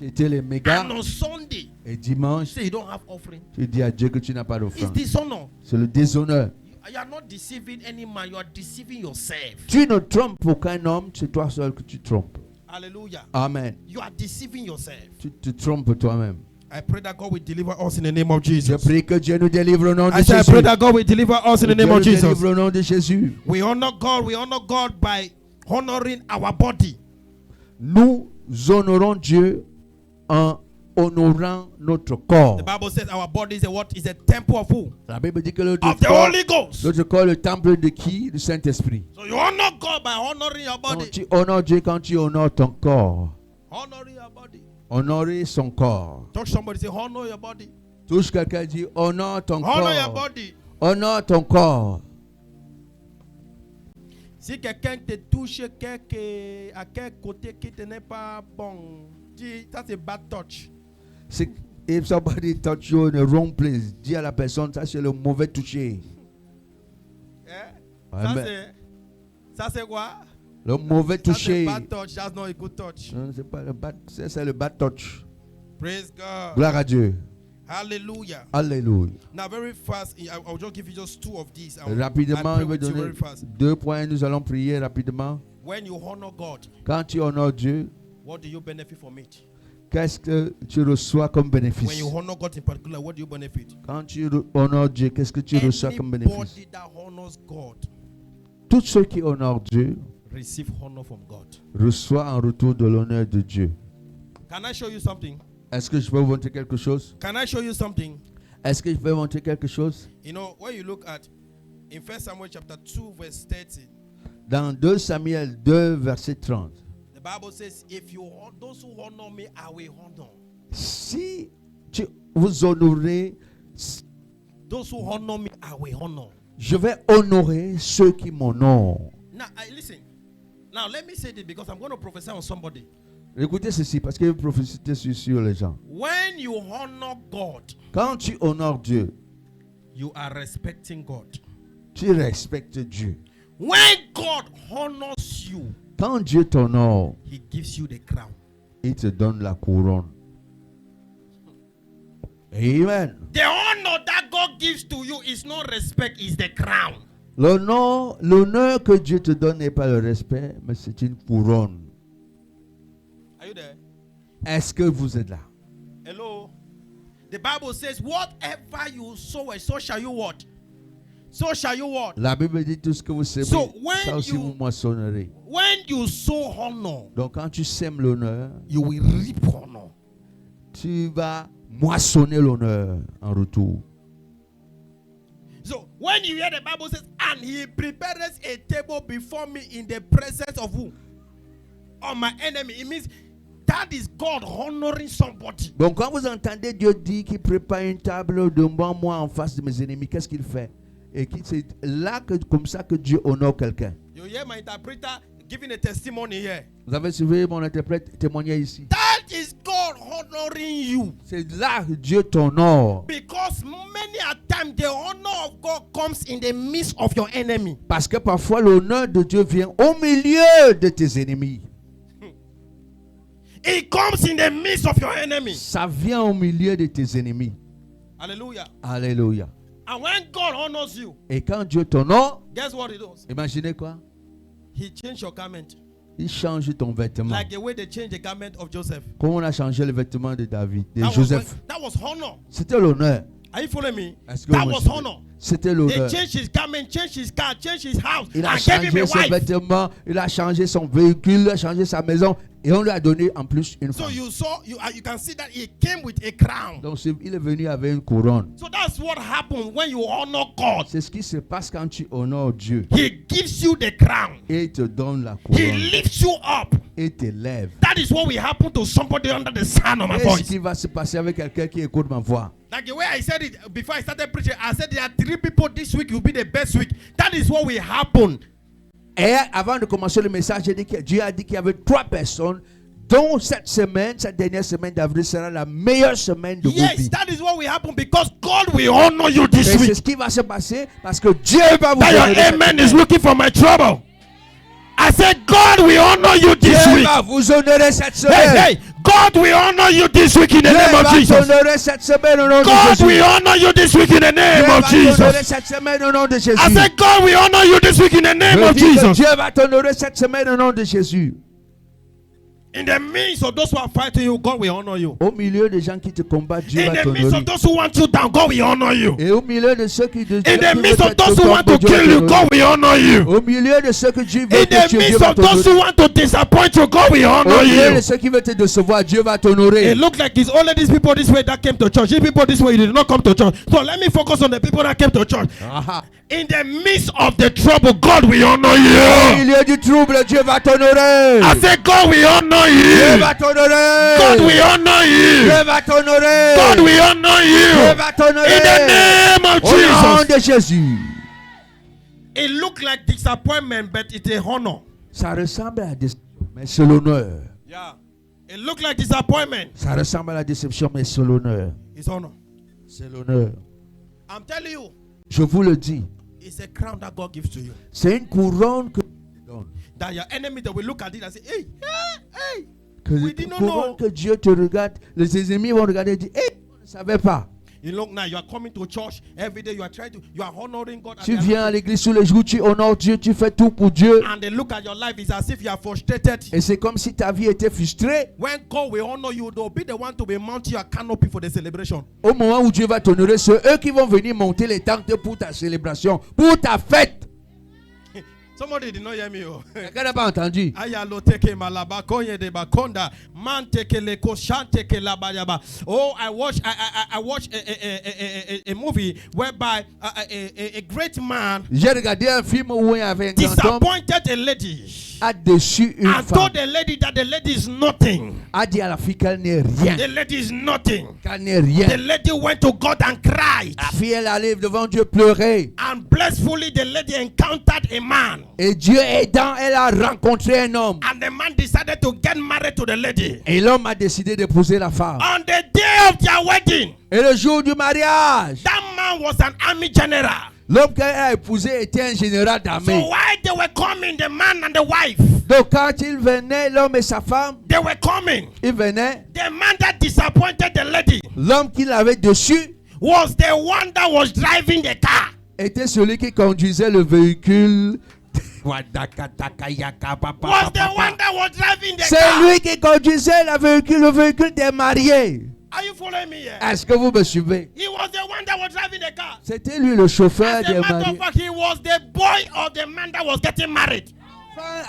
acheté les mégas. And on Sunday, Et you dimanche, say you don't have offering. tu dis à Dieu que tu n'as pas It's d'offrande. dishonor. C'est le déshonneur. You are not deceiving any man, you are deceiving yourself. Tu ne trompes aucun homme, c'est toi seul que tu trompes. Hallelujah. Amen. You are deceiving yourself. Tu te trompes toi-même. I pray that God will deliver us in the name of Je Jesus. prie que Dieu nous délivre au nom de I Jésus. pray that God will deliver us in the Dieu name of nous Jesus. délivre au nom de Jésus. We honor God by honoring our body. Nous honorons Dieu en honorant notre corps. The Bible says our body is a temple of who? La Bible dit que notre Of the corps, Holy Ghost. notre corps est le temple de qui? Du Saint-Esprit. So you honor God by honoring your Donc, body. tu honores Dieu quand tu honores ton corps. Honoring your body. Honorer son corps. Touch somebody, say honor your body. Touche quelqu'un, dit honore ton Honor your corps. body. Honore ton corps. Si quelqu'un te touche à quel côté qui te n'est pas bon, dis ça c'est bad touch. If somebody touch you in the wrong place, dis à la personne, ça c'est le mauvais toucher. Ça c'est quoi? Le mauvais That's a toucher. bad touch. That's not a good touch. Non, c'est pas le bad, c'est le bad touch. Praise God. Gloire à Dieu. Hallelujah. Alléluia. Now, very fast, I'll just give you just two of these. Rapidement, je vais with you donner very fast. 2 points. Nous allons prier rapidement. When you honor God, Quand tu honores Dieu, what do you benefit from it? qu'est-ce que tu reçois comme When bénéfice? you honor God in particular, what do you benefit? Quand tu honores Dieu, qu'est-ce que tu reçois comme bénéfice? Anybody that honors God Tous ceux qui honorent Dieu receive honor from God. reçoivent en retour de l'honneur de Dieu. Can I show you something? Est-ce que je peux vous montrer quelque chose? Can I show you something? Est-ce que je peux vous montrer quelque chose? You know, when you look at in 1 Samuel chapter 2, verse 30, Dans 2 Samuel 2, verset 30. the Bible says, if you those who honor me, I will honor. Si vous honorez, Those who honor me, I will honor. je vais honorer ceux qui m'honorent. Now, listen. Now, let me say this because I'm going to prophesy on somebody. Écoutez ceci, parce que je prophétise sur les gens. When you honor God, Quand tu honores Dieu, you are respecting God. tu respectes Dieu. When God honors you, Quand Dieu t'honore, He gives you the crown. il te donne la couronne. Amen. The honor that God gives to you is not respect, it's the crown. L'honneur que Dieu te donne n'est pas le respect, mais c'est une couronne. Are you there? Est-ce que vous êtes là? Hello? The Bible says, whatever you sow, so shall you what? So shall you what? La Bible dit tout ce que vous semez, So, when ça aussi you- vous moissonnerez. When you sow honor, Donc quand tu sèmes l'honneur, you will reap honor. tu vas moissonner l'honneur en retour. So when you hear the Bible says, and He prepares a table before me in the presence of who? Of my enemy. It means That is God honoring somebody. Donc quand vous entendez Dieu dire qu'il prépare une table devant moi en face de mes ennemis, qu'est-ce qu'il fait? Et c'est là que comme ça que Dieu honore quelqu'un. You hear my interpreter giving a testimony here. Vous avez suivi mon interprète témoigner ici. That is God honoring you. C'est là que Dieu t'honore. Because many a time the honor of God comes in the midst of your enemy. Parce que parfois l'honneur de Dieu vient au milieu de tes ennemis. It comes in the midst of your enemy. Ça vient au milieu de tes ennemis. Hallelujah. Alléluia. And when God honors you, Et quand Dieu t'honore, guess what he does? imaginez quoi? He changed your garment. Il change ton vêtement. Like the way they changed the garment of Joseph. Comme on a changé le vêtement de David, de That Joseph. was honor. C'était l'honneur. Are you following me? Est-ce que That vous me was suivez? honor. C'était They l'honneur. changed his garment, changed his car, changed his house, Il a and gave him changé a ses wife. vêtements, il a changé son véhicule, il a changé sa maison et on lui a donné en plus une So femme. you can see that he came with a crown. Donc il est venu avec une couronne. So that's what happens when you honor God. C'est ce qui se passe quand tu honores Dieu. He gives you the crown. Et il te donne la He couronne. lifts you up. Et t'élève. That is what will happen to somebody under the sound of my Qu'est-ce voice. qui va se passer avec quelqu'un qui écoute ma voix? Like the way I said it before I started preaching, I said there are 3 people this week will be the best week. That is what will happen. Et avant de commencer le message, j'ai dit que Dieu a dit qu'il y avait 3 personnes dont cette dernière semaine d'avril sera la meilleure semaine de vos Yes, vies. that is what will happen because God will honor you this Et c'est week. ce qui va se passer parce que Dieu va vous That your honorer. amen is looking for my trouble. I said God will honor you this Dieu week. va vous honorer cette Hey, semaine. hey, God will honor you this week in the Dieu name of va Jesus. t'honorer cette semaine au nom de God Jésus. will honor you this week in the Dieu name va of t'honorer Jesus. cette semaine au nom de Jésus. I said God will honor you this week in the name Je of dis que Jesus. Dieu va t'honorer cette semaine au nom de Jésus. In the midst of those who are fighting you, God will honor you. Au milieu des gens qui te combattent, Dieu In va the midst t'honorer. of those who want you down, God will honor you. Et au milieu de ceux qui In the midst of those who want to kill you, God will honor you. Au milieu de ceux que Dieu veut In te the tuer, Dieu midst va of those t'honorer. who want to disappoint you, God will honor Au milieu de you. ceux qui veulent te décevoir, Dieu va t'honorer. It looks like it's only these people this way that came to church. These people this way you did not come to church. So let me focus on the people that came to church. Ah. In the midst of the trouble, God will honor Au you. milieu du trouble, Dieu va t'honorer. I said, God will honor Dieu you. va t'honorer. God will honor you. Dieu va t'honorer. God will honor Dieu you. va t'honorer. In the name of Au nom Jesus. de Jésus. It looked like disappointment, but it's a honor. Ça ressemble à la déception, mais c'est l'honneur. Yeah. It looked like disappointment. Ça ressemble à la déception, mais c'est l'honneur. It's honor. C'est l'honneur. I'm telling you, Je vous le dis. it's a crown that God gives to you. C'est une couronne que Dieu donne. That your enemy that will look at it and say, hey, hey. Que We did not couronne know. que Dieu te regarde. Les ennemis vont regarder et dire, hey, on ne savait pas. You look now, you are coming to church every day. You are honoring God. Tu and they viens are à l'église tous les jours, tu honores Dieu, tu fais tout pour Dieu. and they look at your life, it's as if you are frustrated. Et c'est comme si ta vie était frustrée. When God will honor you, they'll be the one to be mounting your canopy for the celebration. Au moment où Dieu va t'honorer, c'est eux qui vont venir monter les tentes pour ta célébration, pour ta fête. Somebody did not hear me. Oh. Quelqu'un n'a pas entendu. Ayalo teke malaba konye de bakonda man teke le koshan teke la bayaba. Oh, I watched a movie whereby a great man J'ai regardé un film où il y avait un grand homme disappointed a lady a déçu une and femme. told the lady that the lady is nothing. A dit à la fille qu'elle n'est rien. The lady is nothing. Qu'elle n'est rien. The lady went to God and cried. La fille, elle arrive devant Dieu pleurer. And blissfully the lady encountered a man. Et Dieu aidant, elle a rencontré un homme. And the man decided to get married to the lady. Et l'homme a décidé d'épouser la femme. On the day of their wedding, Et le jour du mariage, that man was an army general. l'homme qu'elle a épousé était un général So d'armée. while they were coming, the man and the wife, Donc quand il venait, l'homme et sa femme, they were coming. ils venaient. The man that disappointed the lady L'homme qui l'avait dessus was the one that was driving the car. était celui qui conduisait le véhicule. Was the one that was driving the C'est car. lui qui conduisait le véhicule des mariés. Are you following me here? Est-ce que vous me suivez? He was the one that was driving the car. C'était lui le chauffeur As des a matter mariés. of fact, he was the boy of the man that was getting married.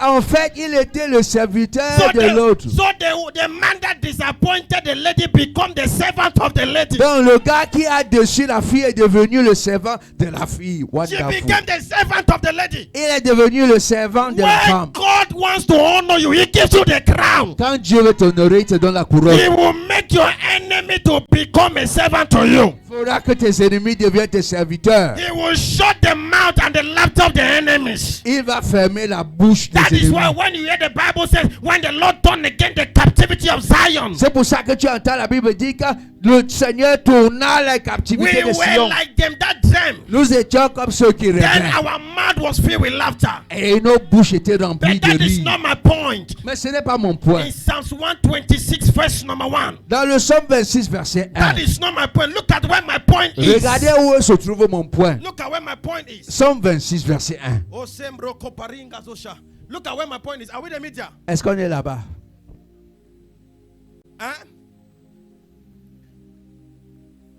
En fait, il était le serviteur So de l'autre. the man that disappointed the lady become the servant of the lady. Donc le gars qui a dessus la fille est devenu le servant de la fille. She Wonderful. became the servant of the lady. Il est devenu le servant de la When femme. God God wants to honor you, He gives you the crown. Quand Dieu veut t'honorer, il te donne la couronne. He will make your enemy to become a servant to you. Il faudra que tes ennemis deviennent tes serviteurs. He will shut the mouth and the laughter of the enemies. Il va fermer la bouche des That is why ennemis. when you hear the Bible says, when the Lord turned again the captivity of Zion, C'est pour ça que tu entends la Bible dire que le Seigneur tourna la we captivité de were Sion. like them that dream. Nous étions comme ceux qui Then rêvaient. our mouth was filled with laughter. Et nos bouches étaient remplies But de that is rire. not my point. Mais ce n'est pas mon point. In Psalms 126, verse number 1. Dans le Psaume 26, verset 1, That is not my point. Look at where my point is. regardez où se trouve mon point. Look at where my point is. Psaume 26, verset 1. Oh, Sembro Koparinga Zosha. Look at where my point is. Are we the media? Est-ce qu'on est là-bas? Huh?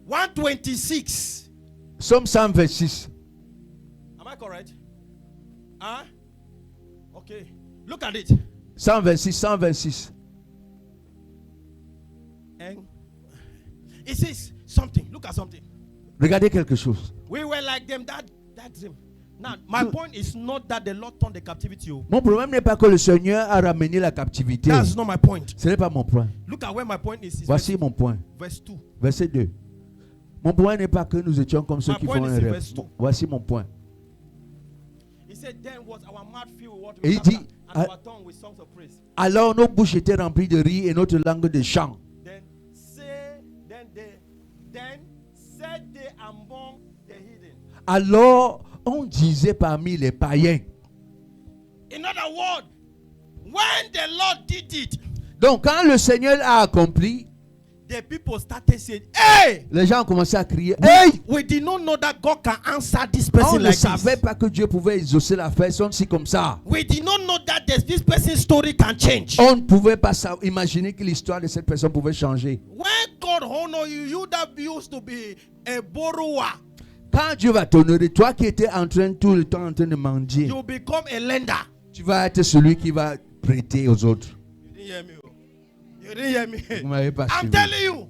126. Psaume 126. Am I correct? Huh? Okay. Look at it. 126, 126. And it says something. Look at something. Regardez quelque chose. We were like them that dream. Now, my point is not that the Lord turned the captivity. Mon problème n'est pas que le Seigneur a ramené la captivité. That's not my point. Ce n'est pas mon point. Look at where my point is. It's Voici mon point. verse 2. Verset 2. Mon point n'est pas que nous étions comme ceux My qui point font is un in rêve. verse 2. Voici mon point. He said, then was our mouth filled with water Et il dit, and our tongue with songs of praise. alors nos bouches étaient remplies de rire et notre langue de chant. Then said they among the hidden. Alors on disait parmi les païens. In other words, when the Lord did it, Donc quand le Seigneur a accompli, the people started saying, hey! les gens ont commencé à crier, hey! We did not know that God can answer this On person ne like savait this. pas que Dieu pouvait exaucer la personne si comme ça. We did not know that this person's story can change. On ne pouvait pas imaginer que l'histoire de cette personne pouvait changer. When God honor you, you that used to be a borrower, Quand Dieu va t'honorer, toi qui étais tout le temps en train de mendier, you become a lender. tu vas être celui qui va prêter aux autres. You didn't hear me. Oh. You didn't hear me. Vous m'avez pas I'm suivi. telling you.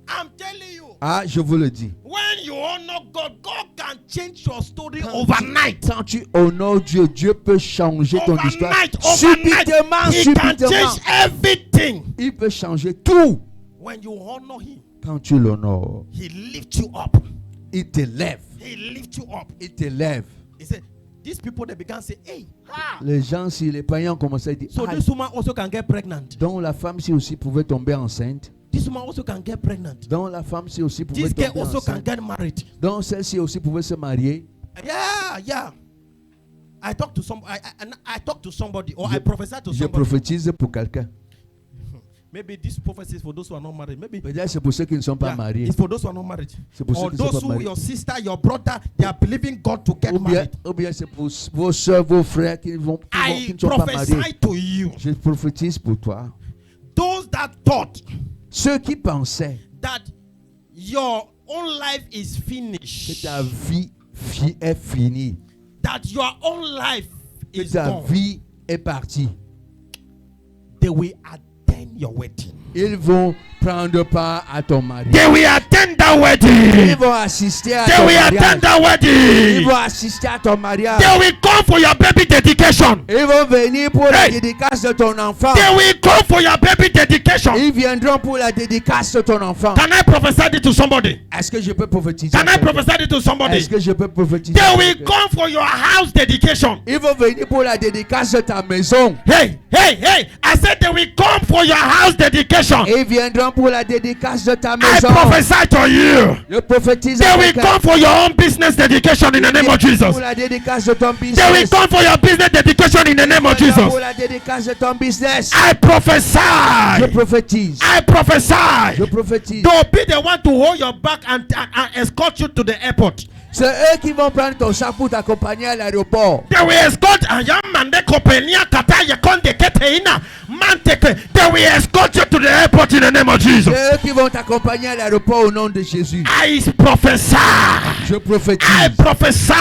I'm telling you. Ah, je vous le dis. When you honor God, God can change your story overnight. Quand tu honores Dieu, Dieu peut changer ton histoire. Overnight. Subitement, He can subitement. change everything. Il peut changer tout. When you honor Him, Quand tu l'honores, He lifts you up. il te lève. He lifts you up. Il te lève. He said, these people they began to say, hey, ah. Les gens, si les païens ont commencé à dire, So ah, this woman also can get pregnant. donc la femme si aussi pouvait tomber enceinte. This woman also can get pregnant. Donc la femme si aussi pouvait This girl tomber also can enceinte. get married. Donc celle-ci aussi pouvait se marier. Yeah. I talked to I talked to somebody, or I prophesied to Je somebody. prophétise pour quelqu'un. Maybe this prophecy is for those who are not married. Maybe Peut-être c'est pour ceux qui ne sont pas yeah, mariés. it's for those who are not married. C'est pour ceux Or qui ne sont those pas who, mariés. your sister, your brother, they are believing God to get married. Ou bien c'est pour vos soeurs, vos frères qui I ne sont pas mariés. prophesy to you. Je prophétise pour toi. Those that thought Ceux qui pensaient that your own life is que finished, ta vie est finie, that your own life que is ta gone, vie est partie, they will attend your wedding. ils vont prendre part à ton mariage. They will attend that Ils wedding. vont assister à They ton will attend mariage. that Ils wedding. vont assister à ton mariage. They will come for your baby dedication. Ils vont venir pour la Hey! dédicace de ton enfant. They will come for your baby dedication. Ils viendront pour la dédicace de ton enfant. Can I prophesy it to somebody? Est-ce que je peux prophétiser? Can I prophesy it to somebody? Est-ce que je peux prophétiser? They will come for your house dedication. Ils vont venir pour la dédicace de ta maison. Hey. I said they will come for your house dedication. Ils viendront pour la dédicace de ta I maison. prophesy to you. Je prophétise They à will quelqu'un. come for your own business dedication in the name of Jesus. Pour la dédicace de ton They will business. come for your business dedication in the name of Pour Jesus. la dédicace de ton business. I Je prophesy. prophétise. I Je prophesy. prophétise. They'll be the one to hold your back and escort you to the airport. C'est eux qui vont prendre ton sac pour t'accompagner à l'aéroport. They will escort Ayamande Kopenia Kataya Konde Keteina Manteke. They will escort you to the airport in the name of Jesus. C'est eux qui vont t'accompagner à l'aéroport au nom de Jésus. I prophesy. Je prophétise. I Je prophesy.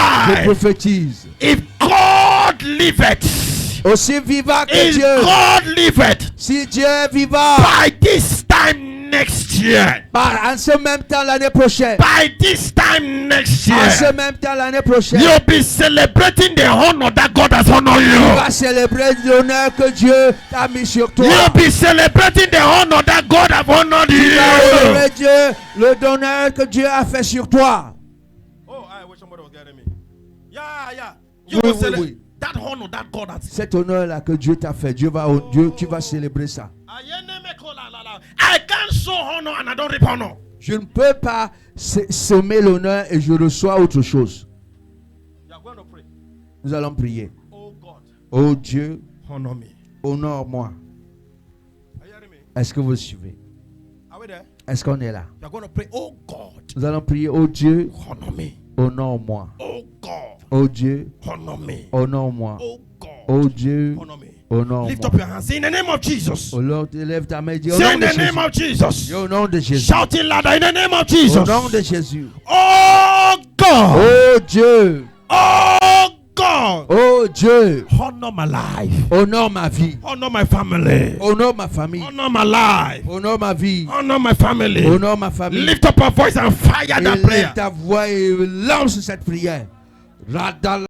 prophétise. If God liveth, Aussi vivant que if Dieu. God liveth, Si Dieu est vivant, by this time next year, En ce même temps l'année prochaine. by this time next En ce year, même temps l'année prochaine. you'll be celebrating the honor that God has honored Tu you. vas célébrer l'honneur que Dieu t'a mis sur toi. You'll be celebrating the honor that God has honored Tu vas you. honorer Dieu, le honneur que Dieu a fait sur toi. Oh, I wish somebody was getting me. Yeah. You Oui, will oui, celebrate oui. that honor that God has. Cet honneur-là que Dieu t'a fait, Dieu, tu vas célébrer ça. I can't show honor and I don't reap honor. Je ne peux pas semer l'honneur et je reçois autre chose. You are going to pray. Nous allons prier. Oh God, Oh Dieu, honor me. honore-moi. Are you hearing me? Est-ce que vous suivez? Are we there? Est-ce qu'on est là? You are going to pray. Oh God, Nous allons prier. Oh Dieu, honor me. honore-moi. Oh God, Oh Dieu, honor me. honore-moi. Oh God, Oh Dieu, honor me. honore-moi. Lift up your hands. Say in the name of Jesus. Oh Lord, élève ta main et dis au Say nom in de the name Jésus. of Jesus. Dis au nom de Jésus. Shout it louder in the name of Au Jesus. nom de Jésus. Oh God. Oh Dieu, Oh God. oh Dieu, Honor my life. honore ma vie. Honor my family. Honore ma famille. Honor my life. Honore ma vie. Honor my family. Honore ma famille. Lift up a voice and fire that prayer. Élève ta voix et lance cette prière. Radal